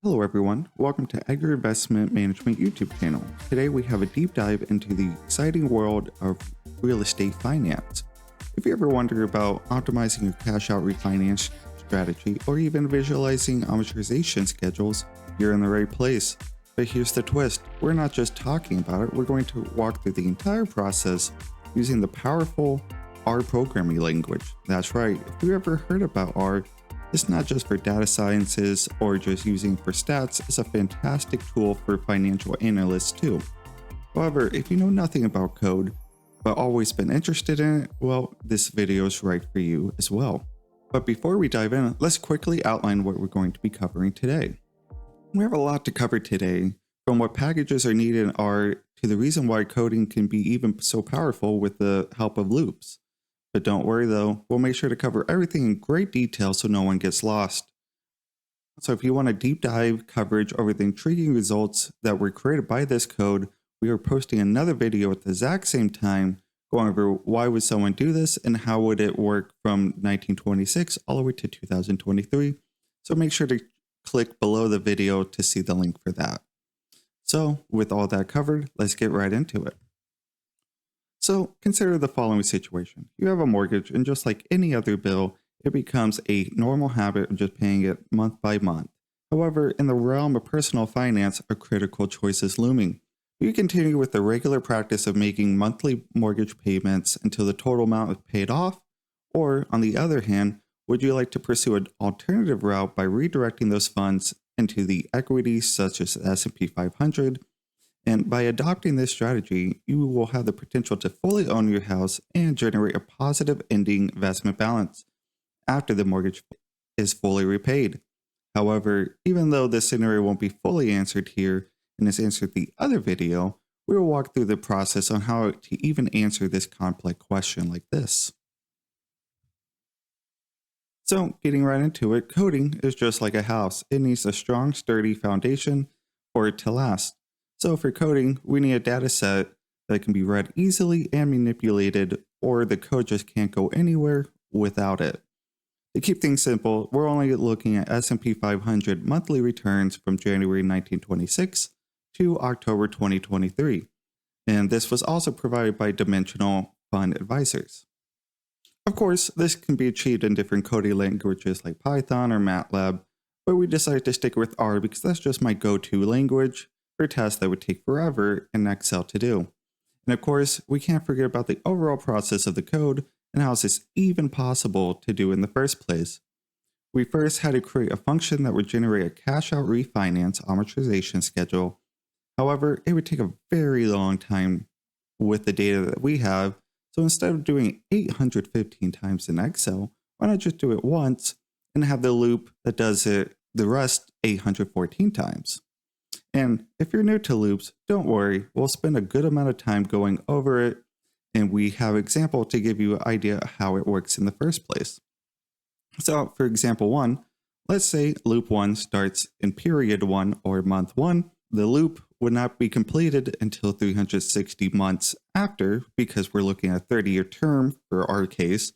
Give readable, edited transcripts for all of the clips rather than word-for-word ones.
Hello everyone, welcome to Edgar Investment Management YouTube channel. Today we have a deep dive into the exciting world of real estate finance. If you ever wonder about optimizing your cash out refinance strategy or even visualizing amortization schedules, you're in the right place. But here's the twist, we're not just talking about it, we're going to walk through the entire process using the powerful R programming language. That's right, if you ever heard about R, it's not just for data sciences or just using for stats, it's a fantastic tool for financial analysts too. However, if you know nothing about code, but always been interested in it, well, this video is right for you as well. But before we dive in, let's quickly outline what we're going to be covering today. We have a lot to cover today, from what packages are needed in R to the reason why coding can be even so powerful with the help of loops. But don't worry though, we'll make sure to cover everything in great detail so no one gets lost. So if you want a deep dive coverage over the intriguing results that were created by this code, we are posting another video at the exact same time going over why would someone do this and how would it work from 1926 all the way to 2023. So make sure to click below the video to see the link for that. So with all that covered, let's get right into it. So consider the following situation. You have a mortgage and just like any other bill, it becomes a normal habit of just paying it month by month. However, in the realm of personal finance, a critical choice is looming. Do you continue with the regular practice of making monthly mortgage payments until the total amount is paid off? Or, on the other hand, would you like to pursue an alternative route by redirecting those funds into the equities such as the S&P 500? And by adopting this strategy, you will have the potential to fully own your house and generate a positive ending investment balance after the mortgage is fully repaid. However, even though this scenario won't be fully answered here and is answered in the other video, we will walk through the process on how to even answer this complex question like this. So, getting right into it, coding is just like a house. It needs a strong, sturdy foundation for it to last. So for coding, we need a data set that can be read easily and manipulated, or the code just can't go anywhere without it. To keep things simple, we're only looking at S&P 500 monthly returns from January 1926 to October 2023. And this was also provided by Dimensional Fund Advisors. Of course, this can be achieved in different coding languages like Python or MATLAB, but we decided to stick with R because that's just my go-to language for tasks that would take forever in Excel to do. And of course, we can't forget about the overall process of the code and how is this even possible to do in the first place. We first had to create a function that would generate a cash out refinance amortization schedule. However, it would take a very long time with the data that we have, so instead of doing 815 times in Excel, why not just do it once and have the loop that does it the rest 814 times? And if you're new to loops, don't worry, we'll spend a good amount of time going over it, and we have an example to give you an idea of how it works in the first place. So for example 1, let's say loop 1 starts in period 1 or month 1. The loop would not be completed until 360 months after, because we're looking at a 30-year term for our case.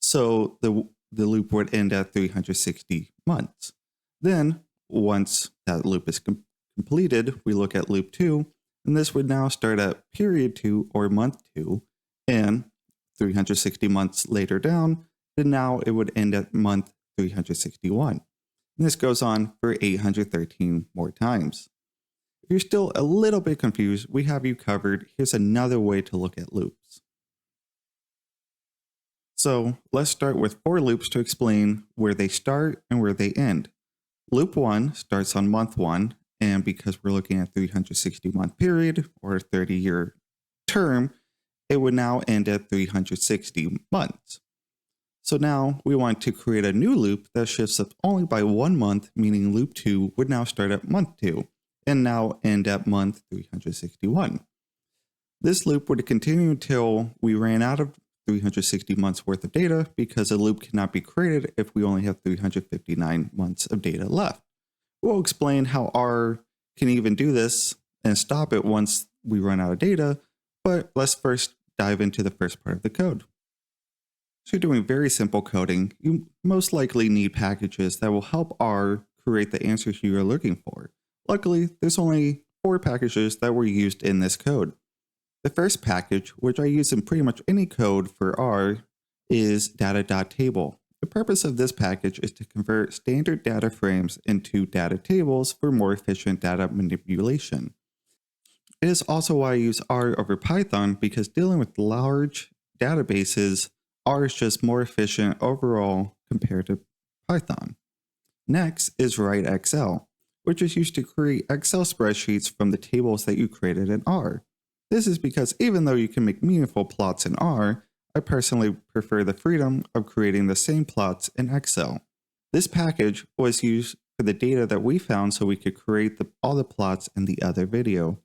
So the loop would end at 360 months. Then once that loop is completed, we look at loop 2, and this would now start at period 2 or month 2, and 360 months later down, then now it would end at month 361. And this goes on for 813 more times. If you're still a little bit confused, we have you covered. Here's another way to look at loops. So let's start with 4 loops to explain where they start and where they end. Loop 1 starts on month 1, and because we're looking at 360 month period or 30-year term, it would now end at 360 months. So now we want to create a new loop that shifts up only by 1 month, meaning loop 2 would now start at month 2 and now end at month 361. This loop would continue until we ran out of 360 months worth of data, because a loop cannot be created if we only have 359 months of data left. We'll explain how R can even do this and stop it once we run out of data, but let's first dive into the first part of the code. So you're doing very simple coding. You most likely need packages that will help R create the answers you are looking for. Luckily, there's only 4 packages that were used in this code. The first package, which I use in pretty much any code for R, is data.table. The purpose of this package is to convert standard data frames into data tables for more efficient data manipulation. It is also why I use R over Python, because dealing with large databases, R is just more efficient overall compared to Python. Next is write_excel, which is used to create Excel spreadsheets from the tables that you created in R. This is because even though you can make meaningful plots in R, I personally prefer the freedom of creating the same plots in Excel. This package was used for the data that we found so we could create all the plots in the other video.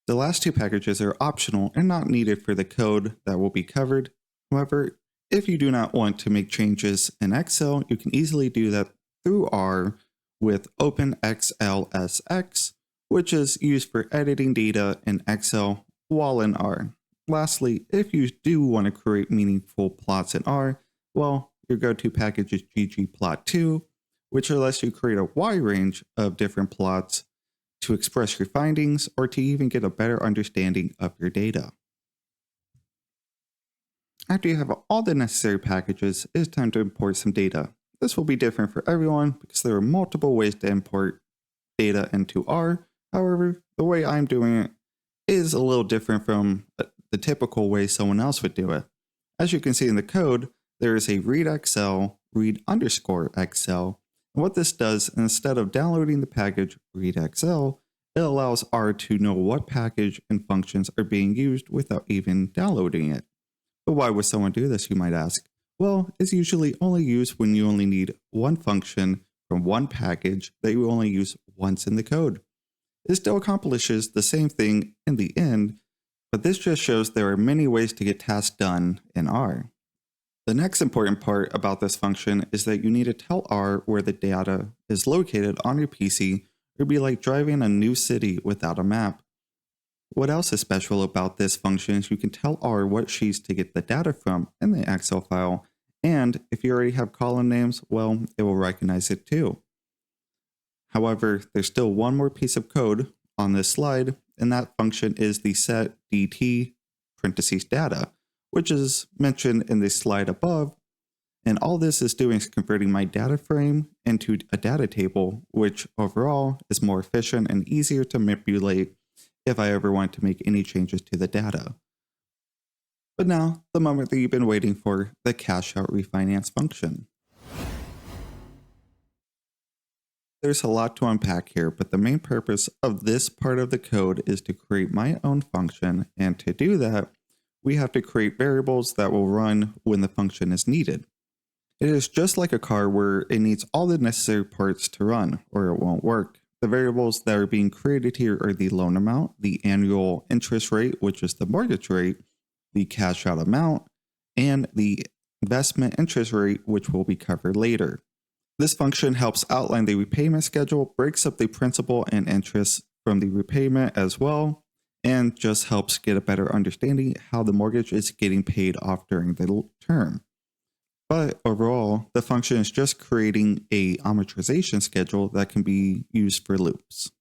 The last 2 packages are optional and not needed for the code that will be covered. However, if you do not want to make changes in Excel, you can easily do that through R with OpenXLSX, which is used for editing data in Excel while in R. Lastly, if you do want to create meaningful plots in R, well, your go-to package is ggplot2, which lets you create a wide range of different plots to express your findings or to even get a better understanding of your data. After you have all the necessary packages, it is time to import some data. This will be different for everyone because there are multiple ways to import data into R. However, the way I'm doing it is a little different from the typical way someone else would do it. As you can see in the code, there is a read_excel, read_excel. And what this does, instead of downloading the package read_excel, it allows R to know what package and functions are being used without even downloading it. But why would someone do this, you might ask? Well, it's usually only used when you only need one function from one package that you only use once in the code. It still accomplishes the same thing in the end, but this just shows there are many ways to get tasks done in R. The next important part about this function is that you need to tell R where the data is located on your PC. It would be like driving a new city without a map. What else is special about this function is you can tell R what sheets to get the data from in the Excel file, and if you already have column names, well, it will recognize it too. However, there's still one more piece of code on this slide, and that function is the setDT parentheses data, which is mentioned in the slide above. And all this is doing is converting my data frame into a data table, which overall is more efficient and easier to manipulate if I ever want to make any changes to the data. But now, the moment that you've been waiting for, the cash out refinance function. There's a lot to unpack here, but the main purpose of this part of the code is to create my own function, and to do that, we have to create variables that will run when the function is needed. It is just like a car where it needs all the necessary parts to run, or it won't work. The variables that are being created here are the loan amount, the annual interest rate, which is the mortgage rate, the cash out amount, and the investment interest rate, which will be covered later. This function helps outline the repayment schedule, breaks up the principal and interest from the repayment as well, and just helps get a better understanding how the mortgage is getting paid off during the term. But overall, the function is just creating an amortization schedule that can be used for loops.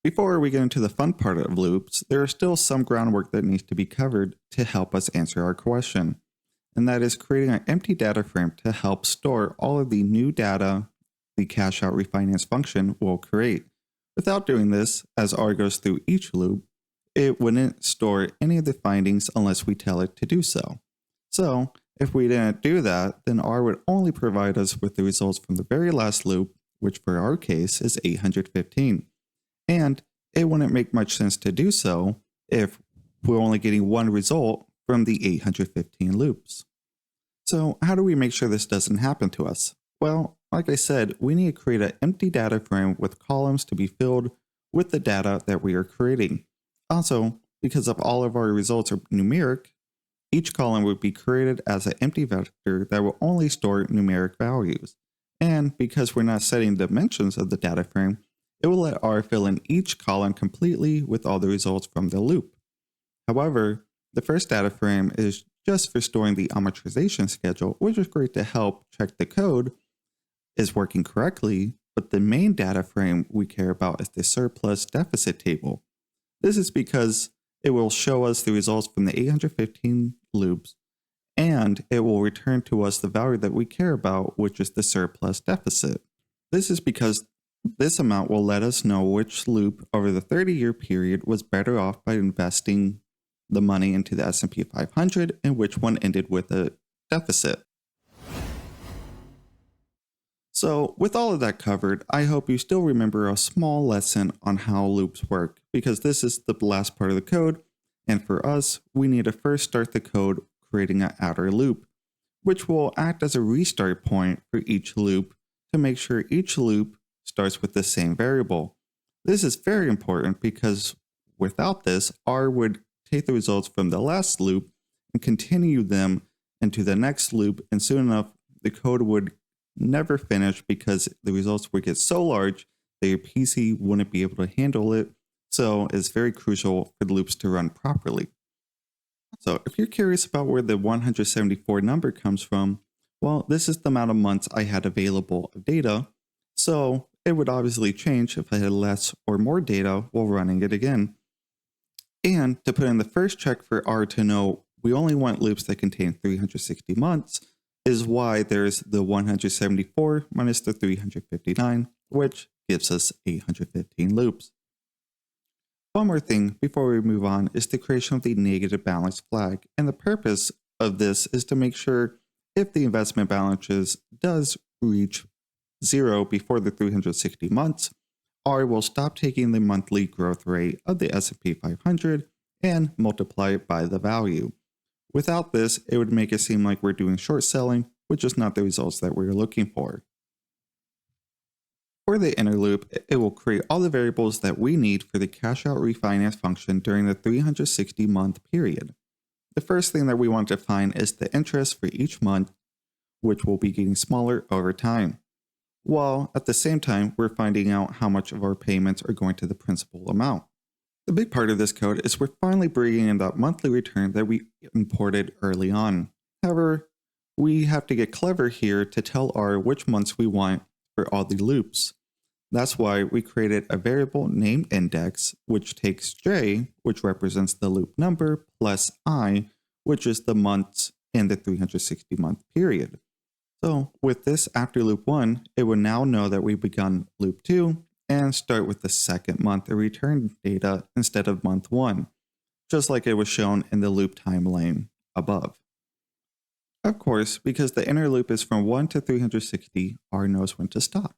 Before we get into the fun part of loops, there is still some groundwork that needs to be covered to help us answer our question. And that is creating an empty data frame to help store all of the new data the cash out refinance function will create. Without doing this, as R goes through each loop, it wouldn't store any of the findings unless we tell it to do so. So if we didn't do that, then R would only provide us with the results from the very last loop, which for our case is 815. And it wouldn't make much sense to do so if we're only getting one result from the 815 loops. So how do we make sure this doesn't happen to us? Well, like I said, we need to create an empty data frame with columns to be filled with the data that we are creating. Also, because of all of our results are numeric, each column would be created as an empty vector that will only store numeric values. And because we're not setting dimensions of the data frame, it will let R fill in each column completely with all the results from the loop. However, the first data frame is just for storing the amortization schedule, which is great to help check the code. is working correctly, but the main data frame we care about is the surplus deficit table. This is because it will show us the results from the 815 loops, and it will return to us the value that we care about, which is the surplus deficit. This is because this amount will let us know which loop over the 30-year period was better off by investing the money into the S&P 500 and which one ended with a deficit. So with all of that covered, I hope you still remember a small lesson on how loops work, because this is the last part of the code, and for us, we need to first start the code creating an outer loop, which will act as a restart point for each loop to make sure each loop starts with the same variable. This is very important because without this, R would take the results from the last loop and continue them into the next loop, and soon enough, the code would never finish because the results would get so large that your PC wouldn't be able to handle it. So it's very crucial for the loops to run properly. So if you're curious about where the 174 number comes from, well, this is the amount of months I had available of data. So it would obviously change if I had less or more data while running it again. And to put in the first check for R to know we only want loops that contain 360 months is why there's the 174 minus the 359, which gives us 815 loops. One more thing before we move on is the creation of the negative balance flag, and the purpose of this is to make sure if the investment balance does reach 0 before the 360 months, R will stop taking the monthly growth rate of the S&P 500 and multiply it by the value. Without this, it would make it seem like we're doing short selling, which is not the results that we're looking for. For the inner loop, it will create all the variables that we need for the cash out refinance function during the 360-month period. The first thing that we want to find is the interest for each month, which will be getting smaller over time, while at the same time we're finding out how much of our payments are going to the principal amount. The big part of this code is we're finally bringing in that monthly return that we imported early on. However, we have to get clever here to tell R which months we want for all the loops. That's why we created a variable named index, which takes J, which represents the loop number, plus I, which is the months in the 360-month period. So with this after loop 1, it would now know that we've begun loop 2 and start with the second month of return data instead of month 1, just like it was shown in the loop timeline above. Of course, because the inner loop is from 1 to 360, R knows when to stop.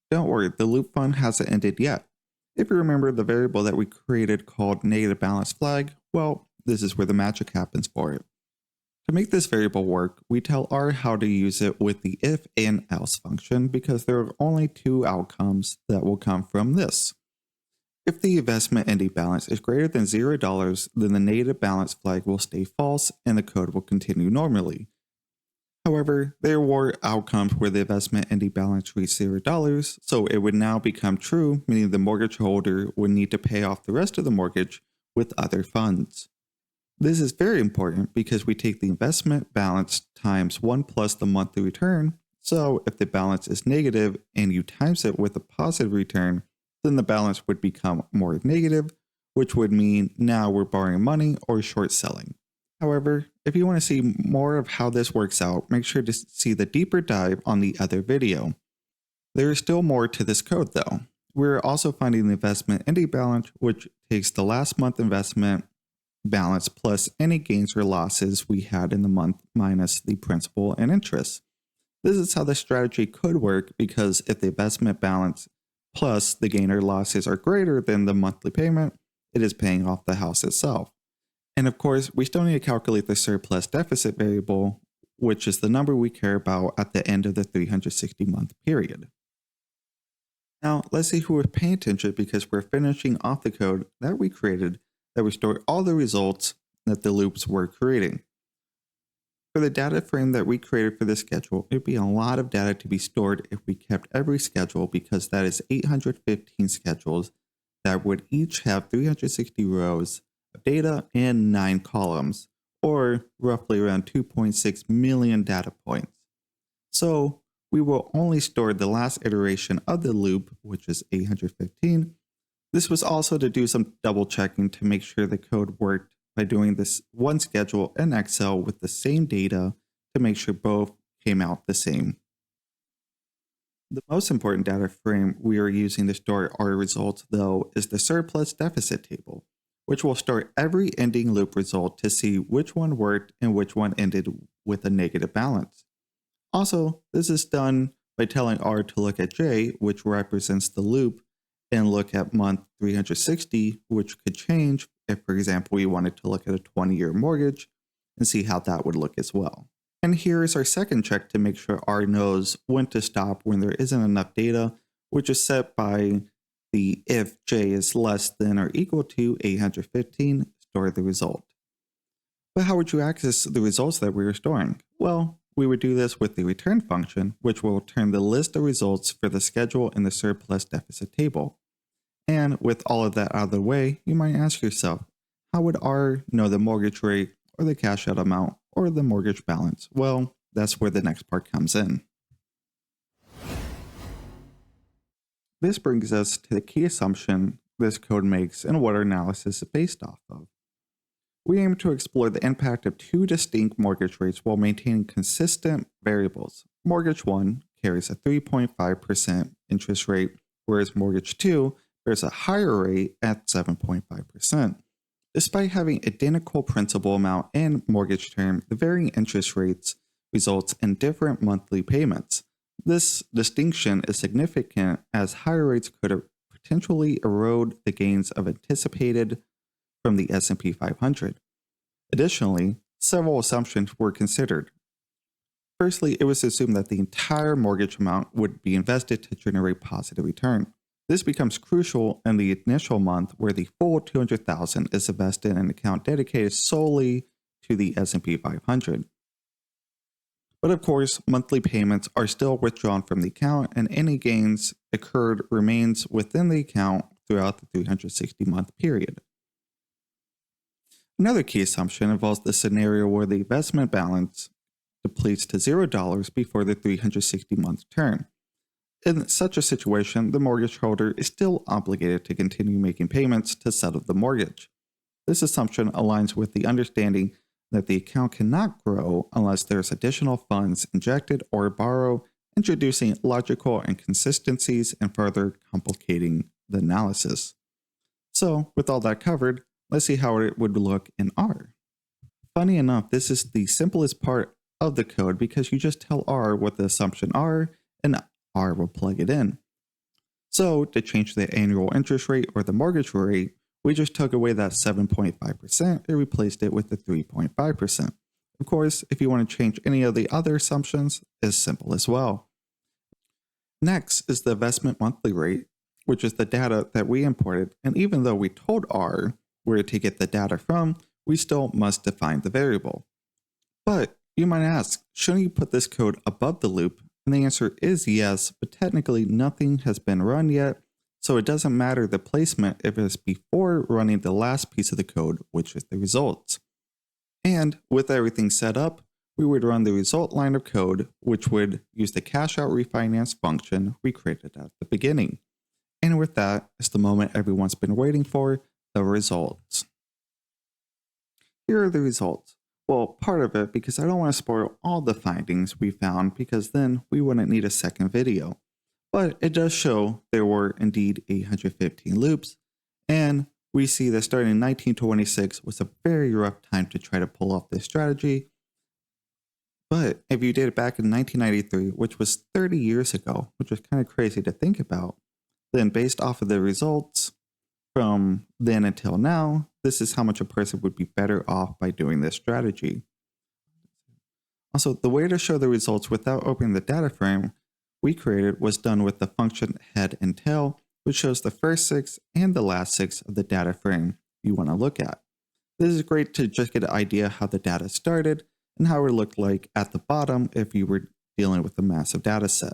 Don't worry, the loop fun hasn't ended yet. If you remember the variable that we created called negative balance flag, well, this is where the magic happens for it. To make this variable work, we tell R how to use it with the if and else function because there are only two outcomes that will come from this. If the investment ending balance is greater than $0, then the negative balance flag will stay false and the code will continue normally. However, there were outcomes where the investment ending balance reached $0, so it would now become true, meaning the mortgage holder would need to pay off the rest of the mortgage with other funds. This is very important because we take the investment balance times 1 plus the monthly return, so if the balance is negative and you times it with a positive return, then the balance would become more negative, which would mean now we're borrowing money or short selling. However, if you want to see more of how this works out, make sure to see the deeper dive on the other video. There is still more to this code though. We're also finding the investment ending balance, which takes the last month investment balance plus any gains or losses we had in the month minus the principal and interest. This is how the strategy could work because if the investment balance plus the gain or losses are greater than the monthly payment, it is paying off the house itself. And of course, we still need to calculate the surplus deficit variable, which is the number we care about at the end of the 360-month period. Now, let's see who we're paying attention because we're finishing off the code that we created that restore all the results that the loops were creating. For the data frame that we created for this schedule, it would be a lot of data to be stored if we kept every schedule because that is 815 schedules that would each have 360 rows of data and 9 columns, or roughly around 2.6 million data points. So we will only store the last iteration of the loop, which is 815. This was also to do some double checking to make sure the code worked by doing this one schedule in Excel with the same data to make sure both came out the same. The most important data frame we are using to store our results, though, is the surplus deficit table, which will store every ending loop result to see which one worked and which one ended with a negative balance. Also, this is done by telling R to look at J, which represents the loop, and look at month 360, which could change if, for example, we wanted to look at a 20-year mortgage and see how that would look as well. And here is our second check to make sure R knows when to stop when there isn't enough data, which is set by the if J is less than or equal to 815, store the result. But how would you access the results that we are storing? Well, we would do this with the return function, which will return the list of results for the schedule in the surplus deficit table. And with all of that out of the way, you might ask yourself, how would R know the mortgage rate or the cash out amount or the mortgage balance? Well, that's where the next part comes in. This brings us to the key assumption this code makes and what our analysis is based off of. We aim to explore the impact of two distinct mortgage rates while maintaining consistent variables. Mortgage 1 carries a 3.5% interest rate, whereas Mortgage 2 bears a higher rate at 7.5%. Despite having identical principal amount and mortgage term, the varying interest rates results in different monthly payments. This distinction is significant as higher rates could potentially erode the gains of anticipated from the S&P 500. Additionally, several assumptions were considered. Firstly, it was assumed that the entire mortgage amount would be invested to generate positive return. This becomes crucial in the initial month where the full $200,000 is invested in an account dedicated solely to the S&P 500. But of course, monthly payments are still withdrawn from the account and any gains occurred remains within the account throughout the 360-month period. Another key assumption involves the scenario where the investment balance depletes to $0 before the 360-month term. In such a situation, the mortgage holder is still obligated to continue making payments to settle the mortgage. This assumption aligns with the understanding that the account cannot grow unless there's additional funds injected or borrowed, introducing logical inconsistencies and further complicating the analysis. So, with all that covered, let's see how it would look in R. Funny enough, this is the simplest part of the code because you just tell R what the assumption are and R will plug it in. So to change the annual interest rate or the mortgage rate, we just took away that 7.5% and replaced it with the 3.5%. Of course, if you want to change any of the other assumptions, it's simple as well. Next is the investment monthly rate, which is the data that we imported, and even though we told R where to get the data from, we still must define the variable. But you might ask, shouldn't you put this code above the loop? And the answer is yes, but technically nothing has been run yet, so it doesn't matter the placement if it's before running the last piece of the code, which is the results. And with everything set up, we would run the result line of code, which would use the cash out refinance function we created at the beginning. And with that is the moment everyone's been waiting for, the results. Here are the results. Well, part of it because I don't want to spoil all the findings we found because then we wouldn't need a second video. But it does show there were indeed 815 loops, and we see that starting in 1926 was a very rough time to try to pull off this strategy. But if you did it back in 1993, which was 30 years ago, which was kind of crazy to think about, then based off of the results from then until now, this is how much a person would be better off by doing this strategy. Also, the way to show the results without opening the data frame we created was done with the function head and tail, which shows the first 6 and the last 6 of the data frame you want to look at. This is great to just get an idea how the data started and how it looked like at the bottom if you were dealing with a massive data set.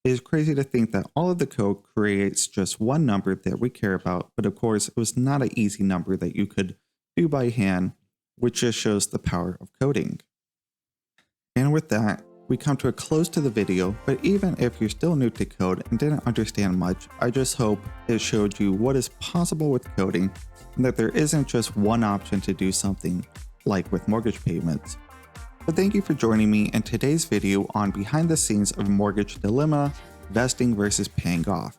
It is crazy to think that all of the code creates just one number that we care about, but of course it was not an easy number that you could do by hand which just shows the power of coding. And with that, we come to a close to the video, but even if you're still new to code and didn't understand much, I just hope it showed you what is possible with coding and that there isn't just one option to do something like with mortgage payments. So thank you for joining me in today's video on behind the scenes of mortgage dilemma, vesting versus paying off.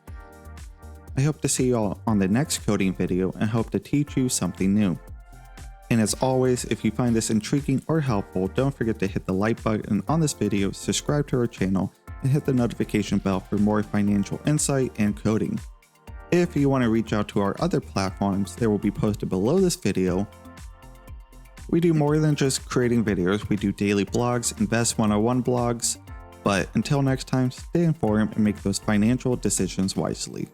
I hope to see you all on the next coding video and hope to teach you something new. And as always, if you find this intriguing or helpful, don't forget to hit the like button on this video, subscribe to our channel, and hit the notification bell for more financial insight and coding. If you want to reach out to our other platforms, they will be posted below this video. We do more than just creating videos, we do daily blogs, Invest 101 blogs, but until next time, stay informed and make those financial decisions wisely.